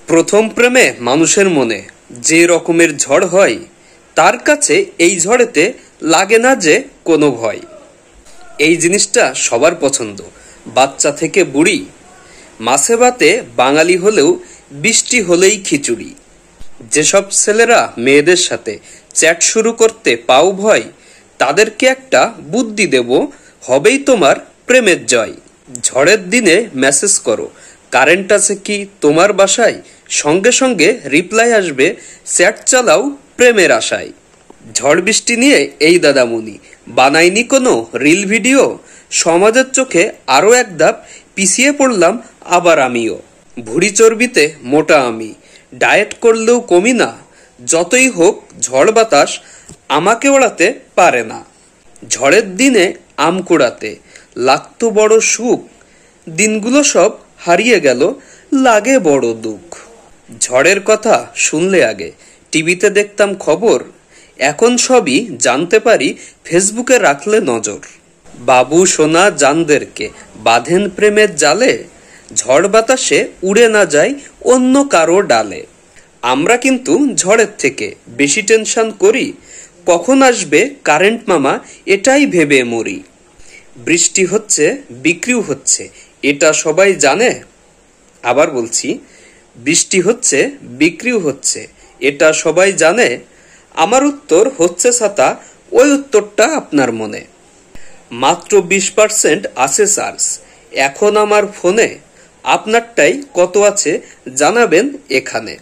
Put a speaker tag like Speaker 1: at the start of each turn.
Speaker 1: প্রথম প্রেমে মানুষের মনে যে রকমের ঝড় হয়, তার কাছে এই ঝড়েতে লাগে না যে কোনো ভয়। এই জিনিসটা সবার পছন্দ, বাচ্চা থেকে বুড়ি। মাছে ভাতে বাঙালি হলেও বৃষ্টি হলেই খিচুড়ি। যেসব ছেলেরা মেয়েদের সাথে চ্যাট শুরু করতে পাও ভয়, তাদেরকে একটা বুদ্ধি দেব, হবেই তোমার প্রেমের জয়। ঝড়ের দিনে মেসেজ করো, কারেন্ট আছে কি তোমার বাসায়, সঙ্গে সঙ্গে রিপ্লাই আসবে, চ্যাট চালাও প্রেমের আশায়। ঝড় বৃষ্টি নিয়ে এই দাদামুনি বানাইনি কোনো রিল ভিডিও, সমাজের চোখে আরো এক ধাপ পিছিয়ে পড়লাম আবার আমিও। ভুঁড়ি চর্বিতে মোটা আমি, ডায়েট করলেও কমি না, যতই হোক ঝড় বাতাস আমাকে ওড়াতে পারে না। ঝড়ের দিনে আম কুড়াতে লাগতো বড় সুখ, দিনগুলো সব হারিয়ে গেল, লাগে বড় দুঃখ। ঝড়ের কথা শুনলে আগে টিভিতে দেখতাম খবর, এখন সবই জানতে পারি ফেসবুকে রাখলে নজর। বাবু সোনা জানদেরকে বাঁধেন প্রেমের জালে, ঝড় বাতাসে উড়ে না যায় অন্য কারো ডালে। আমরা কিন্তু ঝড়ের থেকে বেশি টেনশন করি, কখন আসবে কারেন্ট মামা এটাই ভেবে মরি। বৃষ্টি হচ্ছে বিক্রিও হচ্ছে, এটা সবাই জানে। আবার বলছি, বৃষ্টি হচ্ছে বিক্রিও হচ্ছে, এটা সবাই জানে। আমার উত্তর হচ্ছে ছাতা, ওই উত্তরটা আপনার মনে। মাত্র 20% আছে চার্জ এখন আমার ফোনে, আপনারটাই কত আছে জানাবেন এখানে।